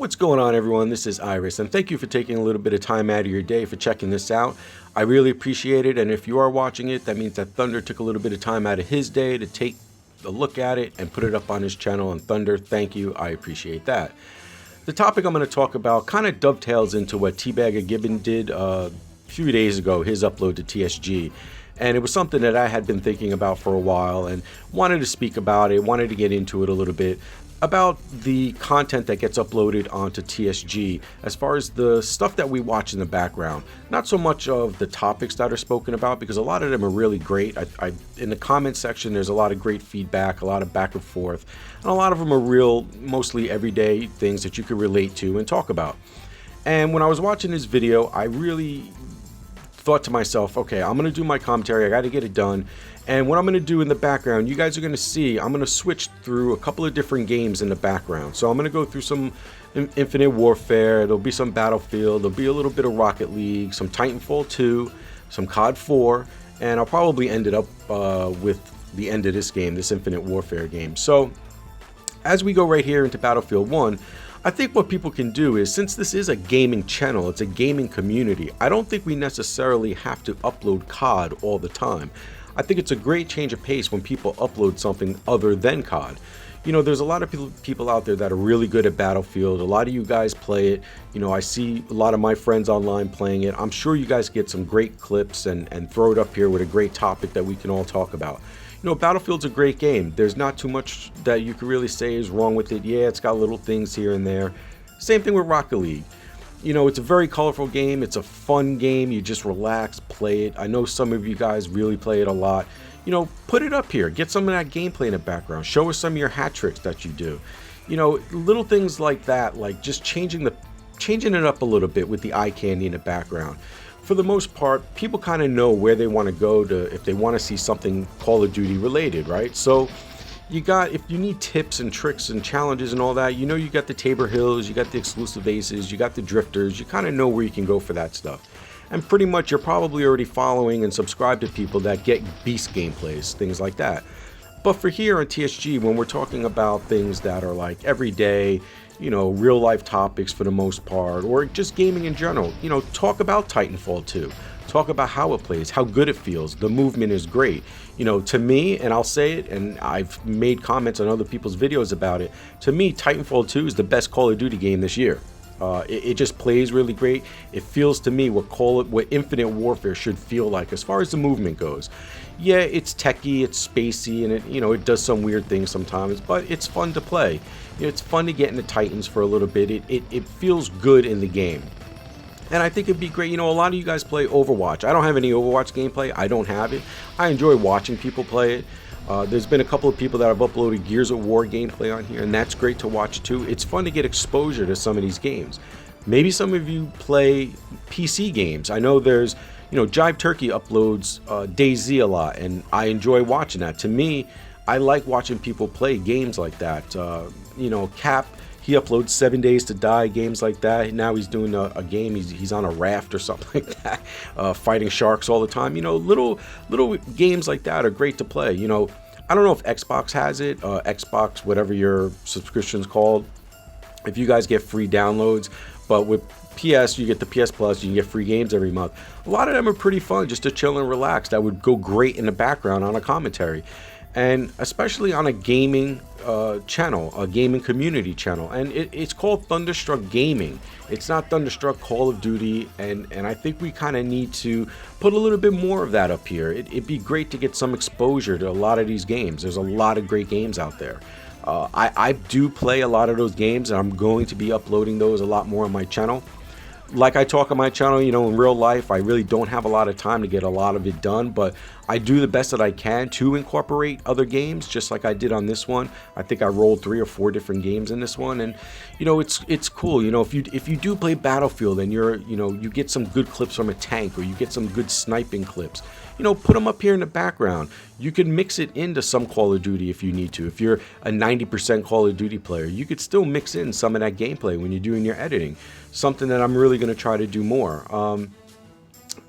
What's going on, everyone? This is Iris, and thank you for taking a little bit of time out of your day for checking this out. I really appreciate it, and if you are watching it, that means that Thunder took a little bit of time out of his day to take a look at it and put it up on his channel. And Thunder, thank you. I appreciate that. The topic I'm going to talk about kind of dovetails into what Teabagger Gibbon did a few days ago, his upload to TSG. And it was something that I had been thinking about for a while and wanted to speak about it, wanted to get into it a little bit, about the content that gets uploaded onto TSG as far as the stuff that we watch in the background. Not so much of the topics that are spoken about, because a lot of them are really great. In the comment section, there's a lot of great feedback, a lot of back and forth, and a lot of them are real, mostly everyday things that you can relate to and talk about. And when I was watching this video, I really thought to myself, okay, I'm going to do my commentary, I got to get it done. And what I'm going to do in the background, you guys are going to see, I'm going to switch through a couple of different games in the background. So I'm going to go through some Infinite Warfare, there'll be some Battlefield, there'll be a little bit of Rocket League, some Titanfall 2, some COD 4, and I'll probably end it up with the end of this game, this Infinite Warfare game. So as we go right here into Battlefield 1, I think what people can do is, since this is a gaming channel, it's a gaming community, I don't think we necessarily have to upload COD all the time. I think it's a great change of pace when people upload something other than COD. You know, there's a lot of people out there that are really good at Battlefield. A lot of you guys play it. You know, I see a lot of my friends online playing it. I'm sure you guys get some great clips and throw it up here with a great topic that we can all talk about. You know, Battlefield's a great game. There's not too much that you can really say is wrong with it. Yeah, it's got little things here and there. Same thing with Rocket League. You know, it's a very colorful game. It's a fun game. You just relax, play it. I know some of you guys really play it a lot. You know, put it up here. Get some of that gameplay in the background. Show us some of your hat tricks that you do. You know, little things like that, like just changing it up a little bit with the eye candy in the background. For the most part, people kind of know where they want to go to if they want to see something Call of Duty related, right? So if you need tips and tricks and challenges and all that, you know, you got the Tabor Hills, you got the exclusive aces, you got the drifters, you kind of know where you can go for that stuff. And pretty much you're probably already following and subscribed to people that get beast gameplays, things like that. But for here on TSG, when we're talking about things that are like everyday, you know, real life topics for the most part, or just gaming in general, you know, talk about Titanfall 2. Talk about how it plays, how good it feels. The movement is great. You know, to me, and I'll say it, and I've made comments on other people's videos about it, to me, Titanfall 2 is the best Call of Duty game this year. It just plays really great. It feels to me what Infinite Warfare should feel like as far as the movement goes. Yeah, it's techy, it's spacey, and it does some weird things sometimes, but it's fun to play. You know, it's fun to get into Titans for a little bit. It feels good in the game. And I think it'd be great. You know, a lot of you guys play Overwatch. I don't have any Overwatch gameplay. I don't have it. I enjoy watching people play it. There's been a couple of people that have uploaded Gears of War gameplay on here, and that's great to watch too. It's fun to get exposure to some of these games. Maybe some of you play PC games. I know there's, you know, Jive Turkey uploads DayZ a lot, and I enjoy watching that. To me, I like watching people play games like that. You know, Cap, he uploads 7 Days to Die, games like that. Now he's doing a game, he's on a raft or something like that, fighting sharks all the time. You know, little games like that are great to play. You know, I don't know if Xbox has it, Xbox, whatever your subscription's called, if you guys get free downloads, but with PS, you get the PS Plus, you can get free games every month. A lot of them are pretty fun just to chill and relax. That would go great in the background on a commentary. And especially on a gaming channel, a gaming community channel, and it's called ThunderStruckGaming. It's not Thunderstruck Call of Duty, and I think we kind of need to put a little bit more of that up here. It'd be great to get some exposure to a lot of these games. There's a lot of great games out there. I do play a lot of those games, and I'm going to be uploading those a lot more on my channel. Like I talk on my channel, you know, in real life, I really don't have a lot of time to get a lot of it done, but I do the best that I can to incorporate other games, just like I did on this one. I think I rolled 3 or 4 different games in this one, and you know, it's cool. You know, if you do play Battlefield and you get some good clips from a tank, or you get some good sniping clips, you know, put them up here in the background. You can mix it into some Call of Duty if you need to. If you're a 90% Call of Duty player, you could still mix in some of that gameplay when you're doing your editing. Something that I'm really going to try to do more.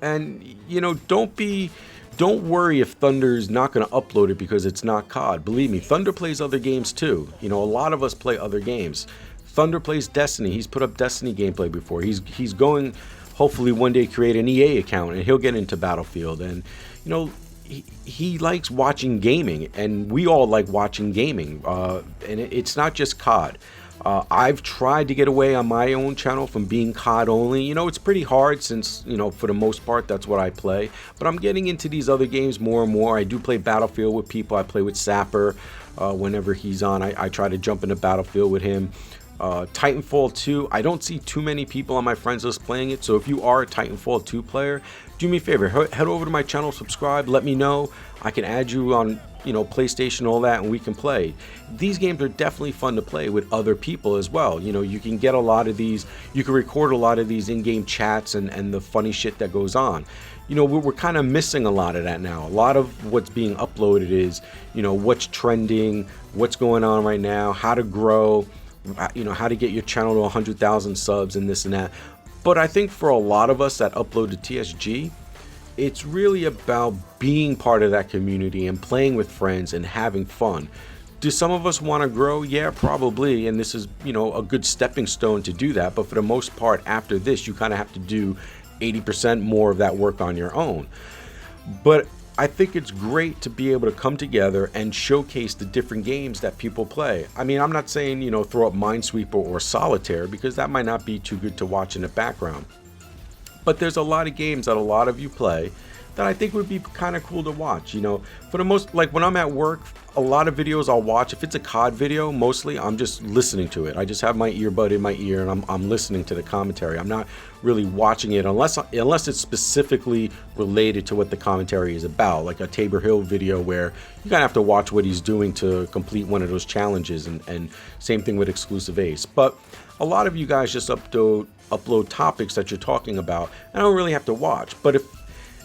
And you know, don't worry if Thunder's not going to upload it because it's not COD. Believe me, Thunder plays other games too. You know, a lot of us play other games. Thunder plays Destiny. He's put up Destiny gameplay before. He's going, hopefully one day, create an EA account, and he'll get into Battlefield. And you know, he likes watching gaming, and we all like watching gaming. And it's not just COD. I've tried to get away on my own channel from being COD only. You know, it's pretty hard since, you know, for the most part, that's what I play. But I'm getting into these other games more and more. I do play Battlefield with people. I play with Sapper whenever he's on. I try to jump into Battlefield with him. Titanfall 2, I don't see too many people on my friends list playing it. So if you are a Titanfall 2 player, do me a favor, head over to my channel, subscribe, let me know. I can add you on, you know, PlayStation, all that, and we can play. These games are definitely fun to play with other people as well. You know, you can get a lot of these, you can record a lot of these in-game chats and the funny shit that goes on. You know, we're kind of missing a lot of that now. A lot of what's being uploaded is, you know, what's trending, what's going on right now, how to grow, you know, how to get your channel to 100,000 subs and this and that. But I think for a lot of us that upload to TSG, it's really about being part of that community and playing with friends and having fun. Do some of us want to grow? Yeah, probably. And this is, you know, a good stepping stone to do that. But for the most part, after this, you kind of have to do 80% more of that work on your own. But I think it's great to be able to come together and showcase the different games that people play. I mean, I'm not saying, you know, throw up Minesweeper or Solitaire, because that might not be too good to watch in the background. But there's a lot of games that a lot of you play that I think would be kind of cool to watch. You know, for the most, like when I'm at work, a lot of videos I'll watch, if it's a COD video, mostly I'm just listening to it. I just have my earbud in my ear and I'm listening to the commentary. I'm not really watching it unless it's specifically related to what the commentary is about, like a Tabor Hill video where you kind of have to watch what he's doing to complete one of those challenges, and same thing with Exclusive Ace. But a lot of you guys just upload topics that you're talking about, and I don't really have to watch. But if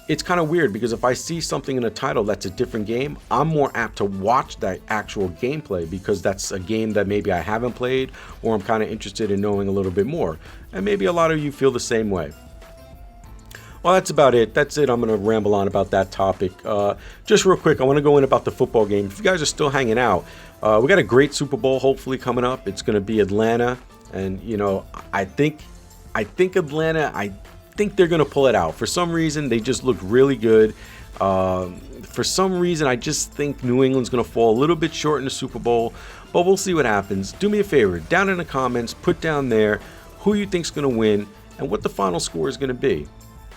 it's kind of weird, because if I see something in a title that's a different game, I'm more apt to watch that actual gameplay, because that's a game that maybe I haven't played, or I'm kind of interested in knowing a little bit more. And maybe a lot of you feel the same way. Well, that's about it. That's it. I'm going to ramble on about that topic. Just real quick, I want to go in about the football game. If you guys are still hanging out, we got a great Super Bowl hopefully coming up. It's going to be Atlanta. And, you know, I think Atlanta, I think they're going to pull it out. For some reason, they just look really good. For some reason, I just think New England's going to fall a little bit short in the Super Bowl, but we'll see what happens. Do me a favor, down in the comments, put down there who you think's going to win and what the final score is going to be.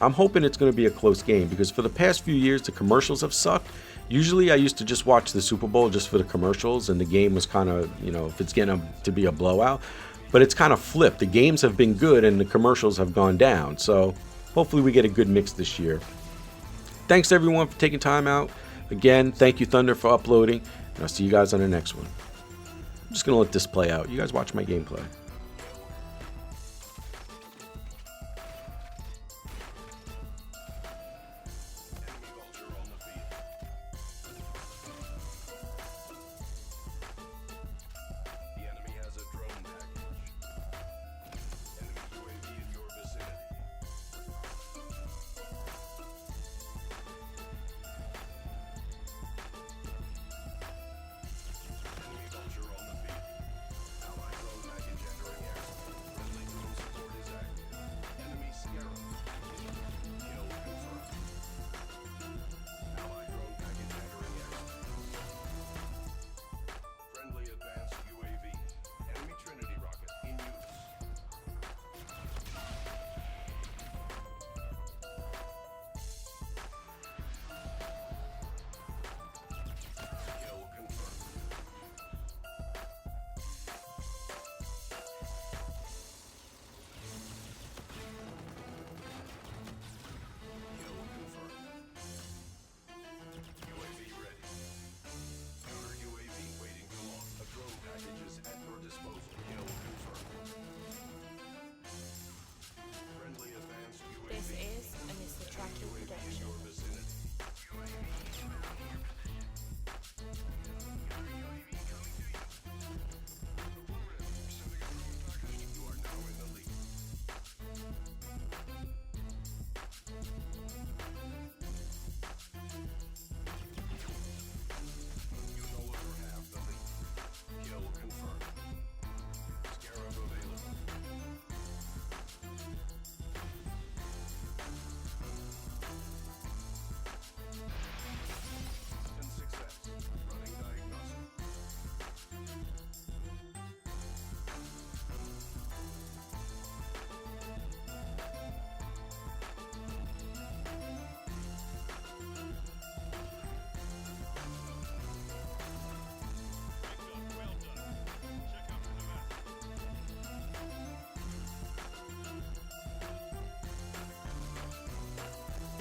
I'm hoping it's going to be a close game, because for the past few years, the commercials have sucked. Usually I used to just watch the Super Bowl just for the commercials, and the game was kind of, you know, if it's getting to be a blowout. But it's kind of flipped. The games have been good and the commercials have gone down. So hopefully we get a good mix this year. Thanks everyone for taking time out. Again, thank you Thunder for uploading. And I'll see you guys on the next one. I'm just going to let this play out. You guys watch my gameplay.